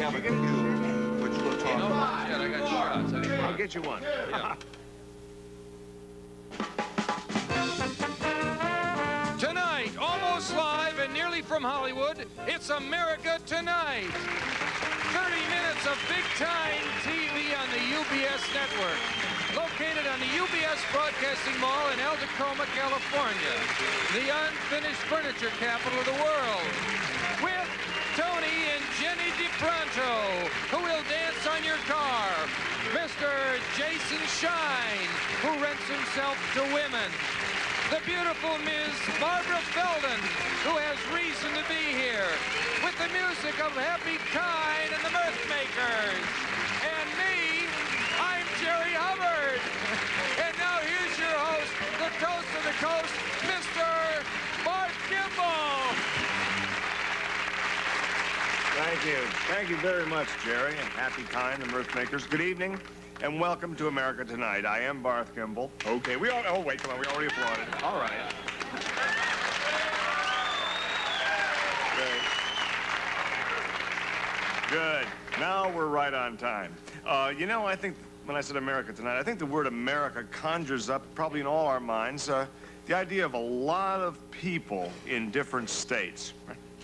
have a cue, which we'll talk about. Yeah, I got shots. I'll get you one. Yeah. Tonight, almost live and nearly from Hollywood, it's America Tonight. 30 minutes of big-time TV on the UBS network. Located on the UBS Broadcasting Mall in Alta Coma, California. The unfinished furniture capital of the world. With Tony and Jenny DePronto, who will dance on your car. Mr. Jason Shine, who rents himself to women. The beautiful Ms. Barbara Feldon, who has reason to be here, with the music of Happy Kind and the Mirthmakers. And me, I'm Jerry Hubbard. And now here's your host, the toast of the coast, Mr. Barth Gimble. Thank you. Thank you very much, Jerry, and Happy Kind, the Mirthmakers. Good evening, and welcome to America Tonight. I am Barth Gimble. Okay, oh, wait, come on, we already applauded. All right. Good. Now we're right on time. You know, I think when I said America Tonight, I think the word America conjures up, probably in all our minds, the idea of a lot of people in different states.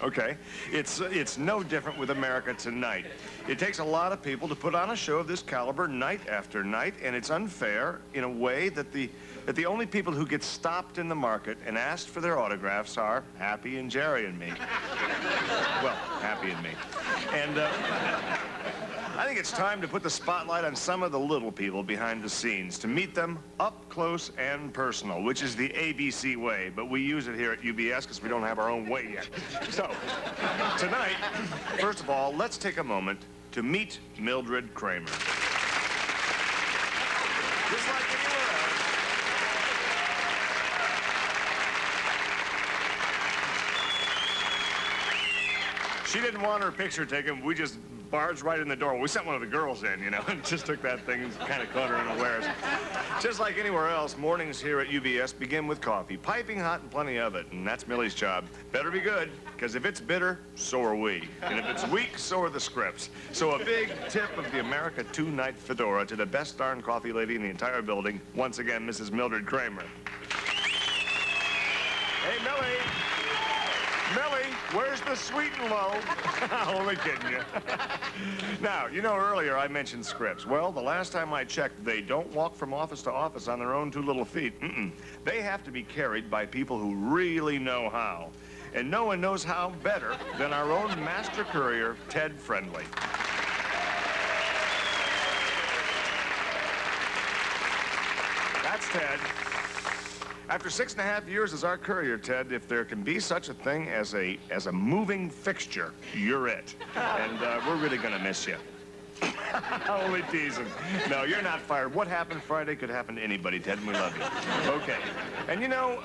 Okay, it's no different with America Tonight. It takes a lot of people to put on a show of this caliber night after night, and it's unfair in a way that the only people who get stopped in the market and asked for their autographs are Happy and Jerry and me. Well, Happy and me. And I think it's time to put the spotlight on some of the little people behind the scenes, to meet them up close and personal, which is the ABC way, but we use it here at UBS because we don't have our own way yet. So, tonight, first of all, let's take a moment to meet Mildred Kramer. Just like anywhere else. She didn't want her picture taken. We just barged right in the door. We sent one of the girls in, you know, and just took that thing and kind of caught her unawares. Just like anywhere else, mornings here at UBS begin with coffee. Piping hot and plenty of it, and that's Millie's job. Better be good, because if it's bitter, so are we. And if it's weak, so are the scripts. So a big tip of the America Tonight fedora to the best darn coffee lady in the entire building. Once again, Mrs. Mildred Kramer. Hey, Millie. Millie, where's the sweet and low? Only kidding you. Now, you know, earlier I mentioned scripts. Well, the last time I checked, they don't walk from office to office on their own two little feet. They have to be carried by people who really know how. And no one knows how better than our own master courier, Ted Friendly. That's Ted. After 6.5 years as our courier, Ted, if there can be such a thing as a moving fixture, you're it. And we're really gonna miss you. Only teasing. No, you're not fired. What happened Friday could happen to anybody, Ted, and we love you. Okay. And you know,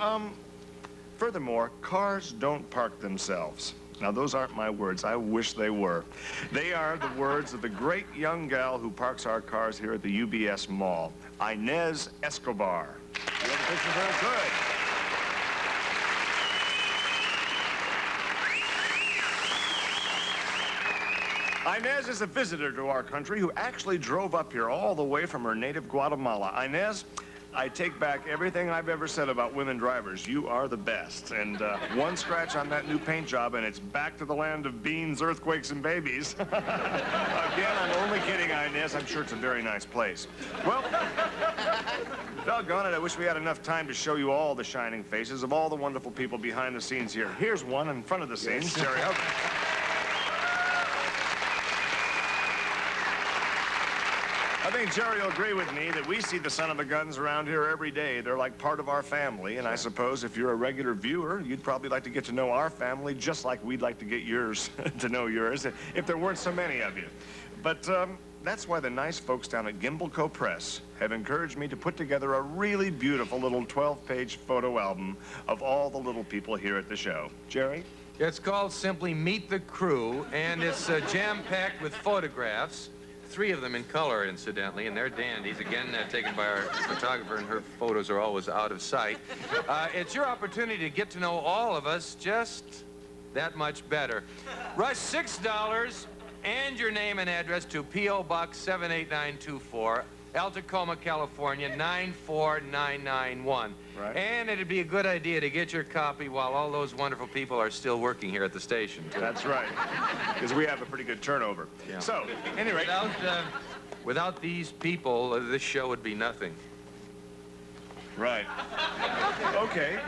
furthermore, cars don't park themselves. Now, those aren't my words. I wish they were. They are the words of the great young gal who parks our cars here at the UBS Mall, Inez Escobar. You have a picture of her? Good. Inez is a visitor to our country who actually drove up here all the way from her native Guatemala. Inez, I take back everything I've ever said about women drivers. You are the best. And one scratch on that new paint job, and it's back to the land of beans, earthquakes, and babies. Again, I'm only kidding, Inez. I'm sure it's a very nice place. Well, doggone it, I wish we had enough time to show you all the shining faces of all the wonderful people behind the scenes here. Here's one in front of the scenes, Jerry Hubbard. I think Jerry will agree with me that we see the son of the guns around here every day. They're like part of our family, and I suppose if you're a regular viewer, you'd probably like to get to know our family just like we'd like to get yours to know yours, if there weren't so many of you. But that's why the nice folks down at Gimble Co-Press have encouraged me to put together a really beautiful little 12-page photo album of all the little people here at the show. Jerry? It's called simply Meet the Crew, and it's jam-packed with photographs. 3 of them in color, incidentally, and they're dandies. Again, taken by our photographer, and her photos are always out of sight. It's your opportunity to get to know all of us just that much better. Rush $6, and Send your name and address to P.O. Box 78924, Alta Coma, California, 94991. Right. And it'd be a good idea to get your copy while all those wonderful people are still working here at the station. That's right, because we have a pretty good turnover. Yeah. So, anyway... Without these people, this show would be nothing. Right. Okay.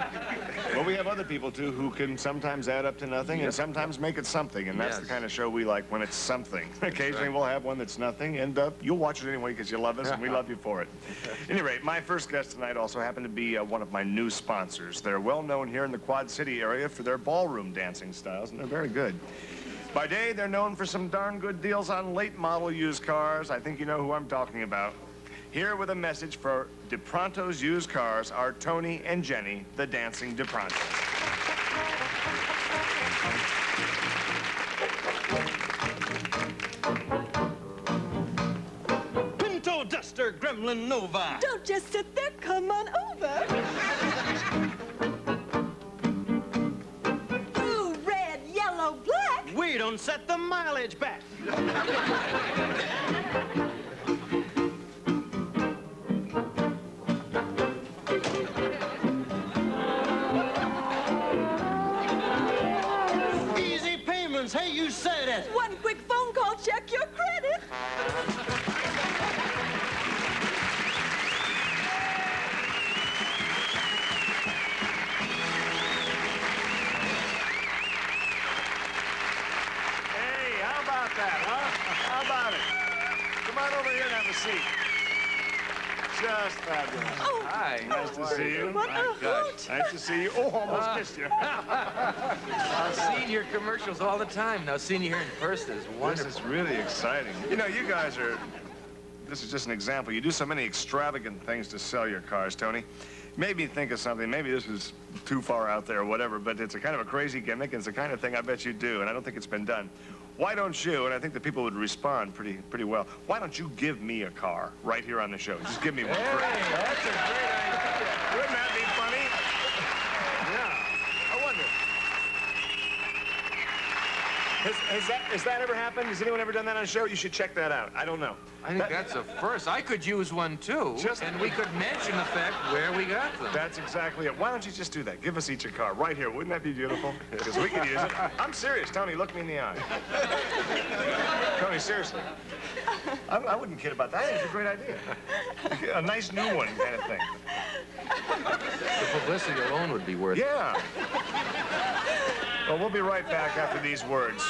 Well, we have other people, too, who can sometimes add up to nothing and sometimes make it something, and that's the kind of show we like when it's something. Occasionally, we'll have one that's nothing, and you'll watch it anyway because you love us, and we love you for it. At any rate, my first guest tonight also happened to be one of my new sponsors. They're well known here in the Quad City area for their ballroom dancing styles, and they're very good. By day, they're known for some darn good deals on late model used cars. I think you know who I'm talking about. Here with a message for DePronto's used cars are Tony and Jenny, the dancing DePronto. Pinto Duster Gremlin Nova. Don't just sit there, come on over. Blue, red, yellow, black. We don't set the mileage back. Easy payments, hey, you said it. One quick phone call, check your credit. Hey, how about that, huh? How about it? Come on over here and have a seat. Just fabulous. Oh, Hi. Nice to see you. what a hoot. Nice to see you. Oh, almost kissed you. I've seen your commercials all the time. Now, seeing you here in person is This wonderful. is really exciting. You know, you guys are... This is just an example. You do so many extravagant things to sell your cars, Tony. Made me think of something. Maybe this is too far out there or whatever, but it's a kind of a crazy gimmick, and it's the kind of thing I bet you do, and I don't think it's been done. Why don't you, and I think the people would respond pretty well, why don't you give me a car right here on the show? Just give me one. Hey, that's a great idea. Wouldn't that be funny? Yeah. I wonder. Has that ever happened? Has anyone ever done that on a show? You should check that out. I don't know. I think that's a first. I could use one, too, and we could mention the fact where we got them. That's exactly it. Why don't you just do that? Give us each a car right here. Wouldn't that be beautiful? Because we could use it. I'm serious. Tony, look me in the eye. Tony, seriously. I wouldn't kid about that. I think it's a great idea. A nice new one kind of thing. The publicity alone would be worth it. Yeah. Well, we'll be right back after these words.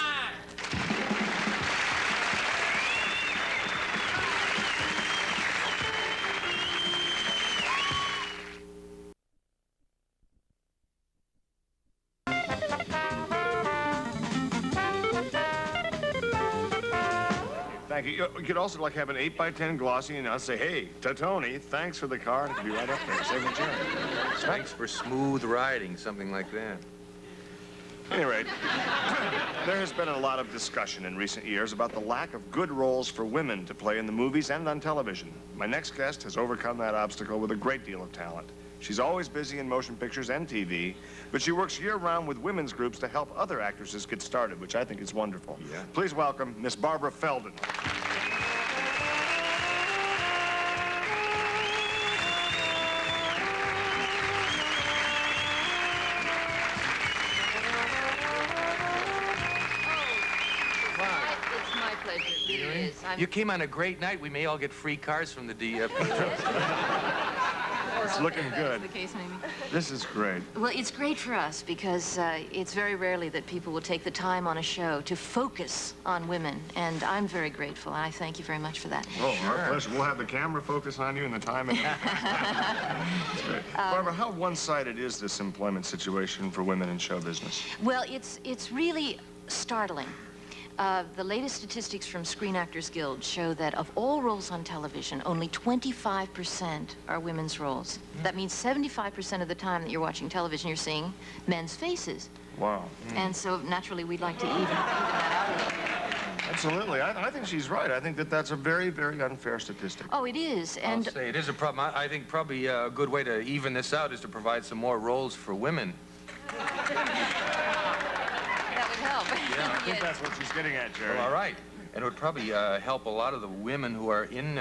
Thank you. You could also like have an 8x10 glossy and I'll say, hey, to Tony, thanks for the car. And it could be right up there. Save the chair. Thanks for smooth riding, something like that. At any rate, there has been a lot of discussion in recent years about the lack of good roles for women to play in the movies and on television. My next guest has overcome that obstacle with a great deal of talent. She's always busy in motion pictures and TV, but she works year-round with women's groups to help other actresses get started, which I think is wonderful. Yeah. Please welcome Miss Barbara Feldon. You came on a great night. We may all get free cars from the DP. It's looking good. The case, maybe. This is great. Well, it's great for us because it's very rarely that people will take the time on a show to focus on women, and I'm very grateful, and I thank you very much for that. Oh, our pleasure. We'll have the camera focus on you and the time. That's great. Barbara, how one-sided is this employment situation for women in show business? Well, it's really startling. The latest statistics from Screen Actors Guild show that of all roles on television, only 25% are women's roles. That means 75% of the time that you're watching television, you're seeing men's faces. Wow. And so, naturally, we'd like to even that out a little. Absolutely. I think she's right. I think that that's a very, very unfair statistic. Oh, it is. And I'll say it is a problem. I think probably a good way to even this out is to provide some more roles for women. that would help. I think that's what she's getting at, Jerry. Well, all right. and it would probably help a lot of the women who are in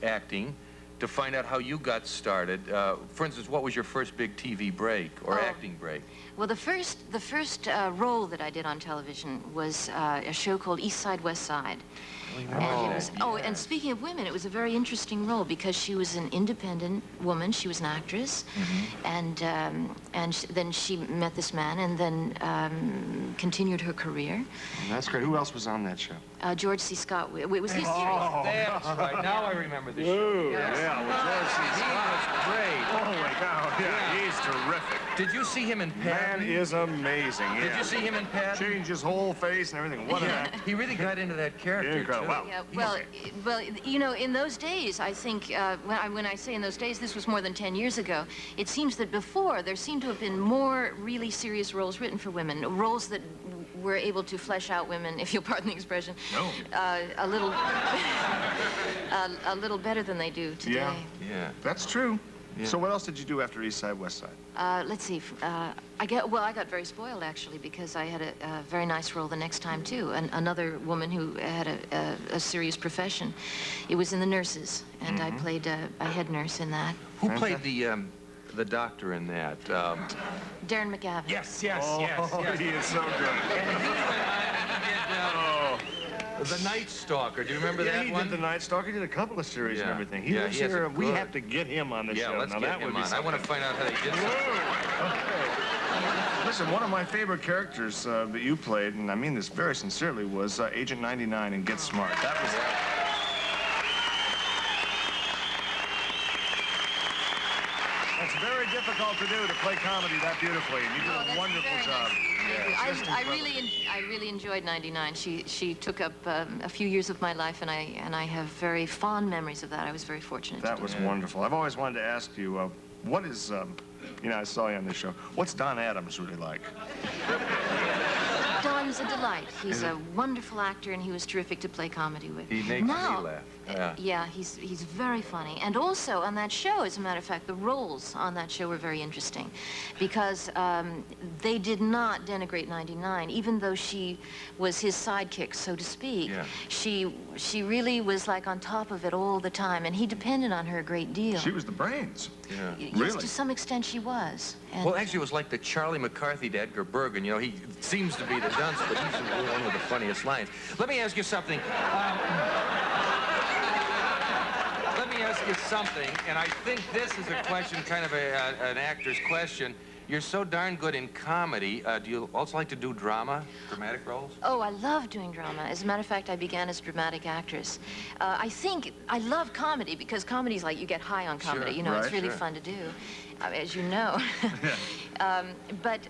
acting to find out how you got started. For instance, what was your first big TV break or acting break? Well, the first role that I did on television was a show called East Side, West Side. And it was, and speaking of women, it was a very interesting role because she was an independent woman. She was an actress, and then she met this man, and then continued her career. That's great. Who else was on that show? George C. Scott. It was his series. That's right. Now I remember the show. Yeah, well, George C. He was great. Holy cow, yeah, he's terrific. Did you see him in Patton? Man is amazing, yeah. Did you see him in Patton? Changed his whole face and everything. What an act. He really got into that character, Incredible. too. Wow. Yeah, well, you know, in those days, I think, when I say in those days, this was more than 10 years ago, it seems that before, there seemed to have been more really serious roles written for women, roles that were able to flesh out women, if you'll pardon the expression, a little better than they do today. Yeah. That's true. Yeah. So what else did you do after East Side, West Side? Let's see. I got very spoiled, actually, because I had a very nice role the next time, too. Another woman who had a serious profession. It was in The Nurses, and I played a head nurse in that. Who played the doctor in that? Darren McGavin. Yes. He is so good. And he went on and did The Night Stalker. Do you remember that he one? did The Night Stalker. He did a couple of series and everything. He lives he has here. a We good- have to get him on the show. Yeah, let's now, get that him would be on. I want to find out how they did Okay. Listen, one of my favorite characters that you played, and I mean this very sincerely, was Agent 99 in Get Smart. That was... It's very difficult to do, to play comedy that beautifully, and you did a wonderful job. I really enjoyed 99. She took up a few years of my life, and I have very fond memories of that. I was very fortunate. That was wonderful. I've always wanted to ask you, what is, you know, I saw you on this show. What's Don Adams really like? Don's a delight. He's a wonderful actor, and he was terrific to play comedy with. He makes me laugh. Yeah, he's very funny. And also, on that show, as a matter of fact, the roles on that show were very interesting because they did not denigrate 99, even though she was his sidekick, so to speak. Yeah. She really was, like, on top of it all the time, and he depended on her a great deal. She was the brains. Yeah. Yes, Really? to some extent she was. And Well, actually, it was like the Charlie McCarthy to Edgar Bergen. You know, he seems to be the dunce, but he's the one with the funniest lines. Let me ask you something. And I think this is a question, kind of an actor's question. You're so darn good in comedy. Do you also like to do dramatic roles? Oh, I love doing drama. As a matter of fact, I began as a dramatic actress. I think I love comedy because comedy's like you get high on comedy. Sure, You know, it's right, really sure. fun to do, as you know. But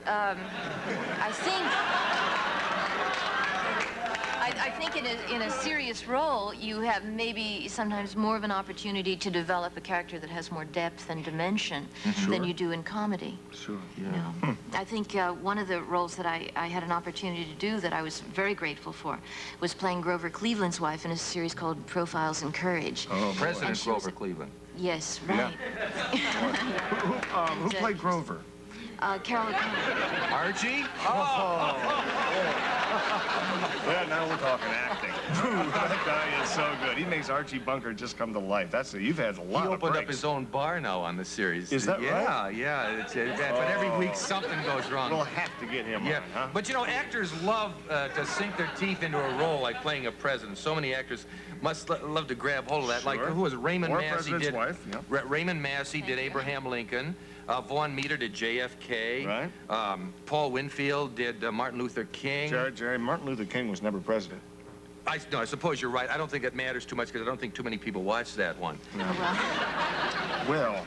I think in a serious role, you have maybe sometimes more of an opportunity to develop a character that has more depth and dimension than you do in comedy. Sure, You know? I think one of the roles that I had an opportunity to do that I was very grateful for was playing Grover Cleveland's wife in a series called Profiles in Courage. Oh, boy. President she was Grover Cleveland. Yes, right. Who played Grover? Carol O'Connor. Archie? Yeah, now we're talking acting. That guy is so good. He makes Archie Bunker just come to life. You've had a lot He of opened up breaks. his own bar now on the series. Is that right? Yeah. But every week something goes wrong. We'll have to get him Yeah, on, huh? but you know, actors love to sink their teeth into a role like playing a president. So many actors must love to grab hold of that. Like, Sure. who was it? Raymond Or Massey President's did. wife, yeah. Raymond Massey did Abraham Lincoln. Vaughn Meader did JFK. Right. Paul Winfield did Martin Luther King. Jerry, Martin Luther King was never president. I suppose you're right. I don't think it matters too much because I don't think too many people watch that one. Well,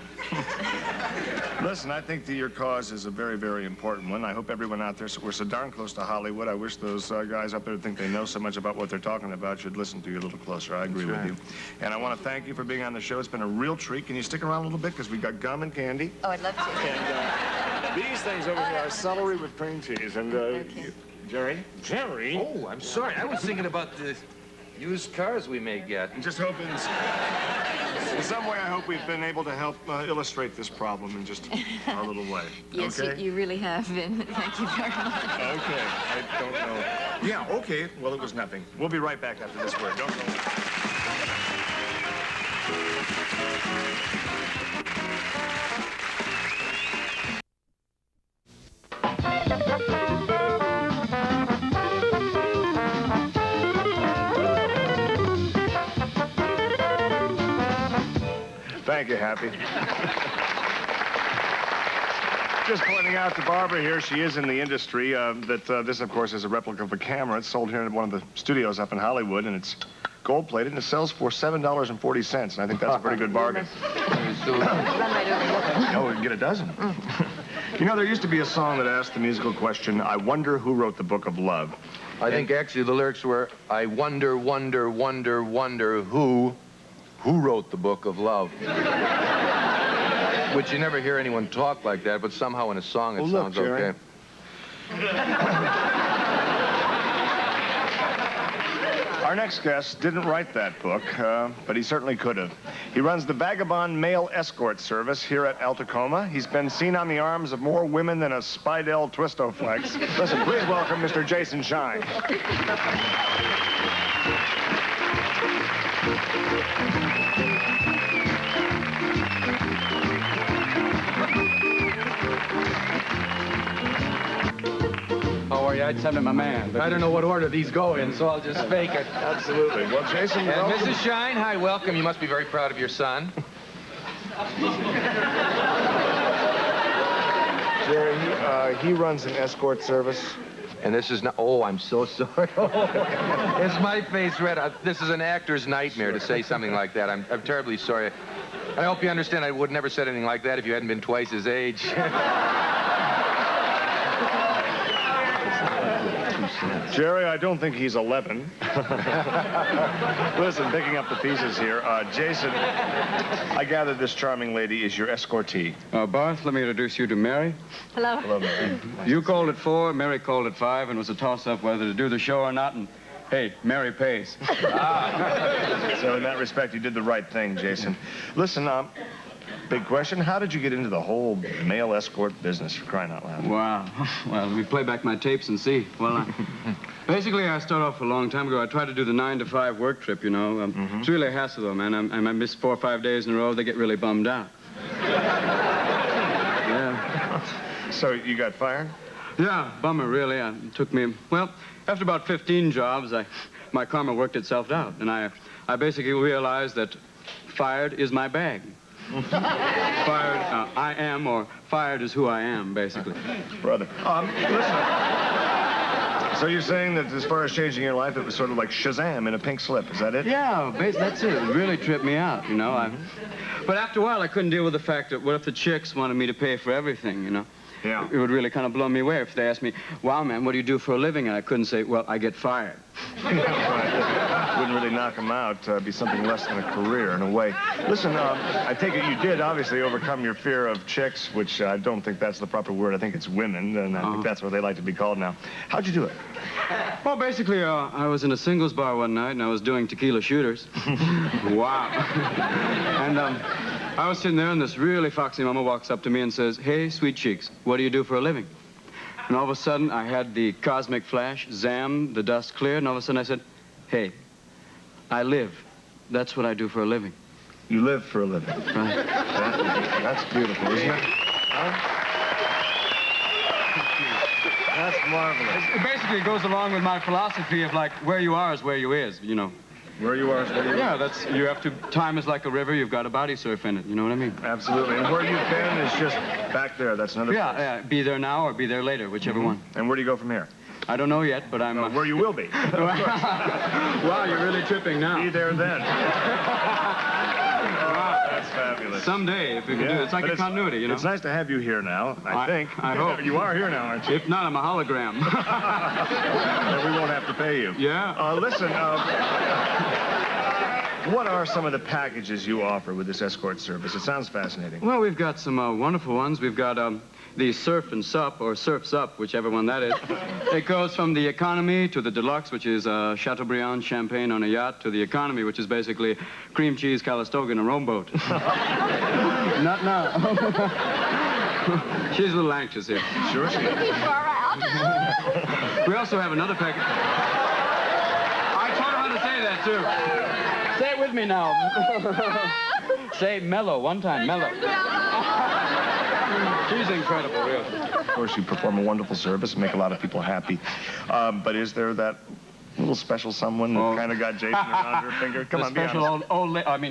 listen, I think that your cause is a very, very important one. I hope everyone out there, we're so darn close to Hollywood. I wish those guys up there who think they know so much about what they're talking about should listen to you a little closer. I agree with you. And I want to thank you for being on the show. It's been a real treat. Can you stick around a little bit? Because we got gum and candy. Oh, I'd love to. And these things over here are celery with cream cheese. And, Jerry? Jerry? Oh, I'm sorry. I was thinking about the used cars we may get. I'm just hoping... In some way, I hope we've been able to help illustrate this problem in just our little way. Yes, okay? you really have been. Thank you very much. Okay, I don't know. Yeah, okay. Well, it was nothing. We'll be right back after this word. Don't go. Thank you, Happy. Just pointing out to Barbara here, she is in the industry, that this, of course, is a replica of a camera. It's sold here at one of the studios up in Hollywood, and it's gold-plated, and it sells for $7.40, and I think that's a pretty good bargain. No, we can get a dozen. You know, there used to be a song that asked the musical question, I wonder who wrote the Book of Love. I think actually the lyrics were, I wonder, wonder, wonder, wonder who wrote the Book of Love. Which you never hear anyone talk like that, but somehow in a song it sounds okay. Our next guest didn't write that book, but he certainly could have. He runs the Vagabond male escort service here at Alta Coma. He's been seen on the arms of more women than a Spidell Twistoflex. Listen, please welcome Mr. Jason Shine. How are you? I'd send him a man, but I don't know what order these go in, so I'll just fake it. Absolutely. Well, Jason, And Mrs. Shine, hi, welcome. You must be very proud of your son. Jerry, he runs an escort service. And this is not, oh, I'm so sorry. Is my face red? This is an actor's nightmare to say something like that. I'm terribly sorry. I hope you understand I would never said anything like that if you hadn't been twice his age. Jerry, I don't think he's 11. Listen, picking up the pieces here. Jason, I gather this charming lady is your escortee. Barth, let me introduce you to Mary. Hello. Hello, Mary. You called at 4, Mary called at 5, and it was a toss-up whether to do the show or not, and hey, Mary pays. So in that respect, you did the right thing, Jason. Listen, big question. How did you get into the whole male escort business, for crying out loud? Wow. Well, let me play back my tapes and see. Well, basically, I started off a long time ago. I tried to do the 9-to-5 work trip, you know. It's really a hassle, though, man. I miss 4 or 5 days in a row. They get really bummed out. Yeah. So you got fired? Yeah, bummer, really. It took me, well, after about 15 jobs, my karma worked itself out. And I basically realized that fired is my bag. Fired, I am, or fired is who I am, basically. Brother. Listen. So you're saying that as far as changing your life, it was sort of like Shazam in a pink slip. Is that it? Yeah, that's it. It really tripped me out, you know. But after a while, I couldn't deal with the fact that what if the chicks wanted me to pay for everything, you know? Yeah. It would really kind of blow me away if they asked me, wow, man, what do you do for a living? And I couldn't say, well, I get fired. Right. Wouldn't really knock him out. Be something less than a career, in a way. Listen, I take it you did obviously overcome your fear of chicks, which I don't think that's the proper word. I think it's women, and I think that's what they like to be called now. How'd you do it? Well, basically, I was in a singles bar one night, and I was doing tequila shooters. Wow. And I was sitting there, and this really foxy mama walks up to me and says, hey, sweet cheeks, what do you do for a living? And all of a sudden, I had the cosmic flash, zam, the dust cleared, and all of a sudden I said, hey, I live. That's what I do for a living. You live for a living. Right. That's beautiful, isn't it? Huh? That's marvelous. It basically goes along with my philosophy of, like, where you are is where you is, you know. Where you are is where you are. Yeah, you have to, time is like a river, you've got to body surf in it, you know what I mean? Absolutely. And where you've been is just back there. That's another place. Yeah, be there now or be there later, whichever one. And where do you go from here? I don't know yet, but I'm... Where you will be. Wow, you're really tripping now. Be there then. That's fabulous. Someday, if we can do it. It's like a continuity, you know? It's nice to have you here now, I think. I hope. You are here now, aren't you? If not, I'm a hologram. Then we won't have to pay you. Yeah? Listen, What are some of the packages you offer with this escort service? It sounds fascinating. Well, we've got some wonderful ones. We've got the Surf and Sup, or Surf's Up, whichever one that is. It goes from the economy to the deluxe, which is Chateaubriand champagne on a yacht, to the economy, which is basically cream cheese, Calistoga, and a rowboat. Not now. She's a little anxious here. Sure she is. We also have another package. I taught her how to say that, too. Say it with me now. Say mellow one time, mellow. She's incredible, really. Of course, you perform a wonderful service and make a lot of people happy. But is there that little special someone that kind of got Jason around her finger? Come on, be honest.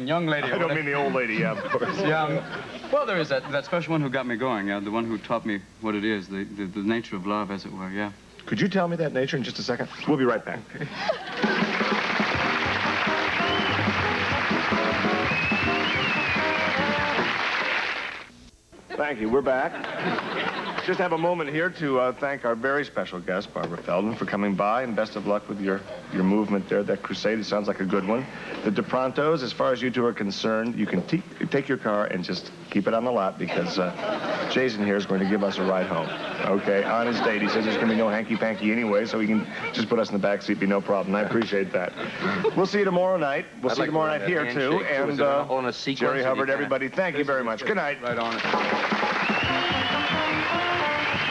Young lady. I don't mean the old lady, yeah, of course. Yeah. Well, there is that special one who got me going, yeah, the one who taught me what it is, the nature of love, as it were, yeah. Could you tell me that nature in just a second? We'll be right back. Okay. Thank you. We're back. Just have a moment here to thank our very special guest, Barbara Feldon, for coming by, and best of luck with your movement there, that crusade. It sounds like a good one. The DeProntos, as far as you two are concerned, you can take your car and just keep it on the lot, because Jason here is going to give us a ride home. Okay, on his date. He says there's going to be no hanky-panky anyway, so he can just put us in the back seat, be no problem. I appreciate that. We'll see you tomorrow night. We'll see you tomorrow night here, too. And Jerry Hubbard, everybody, thank you very much. Good night. Right on it.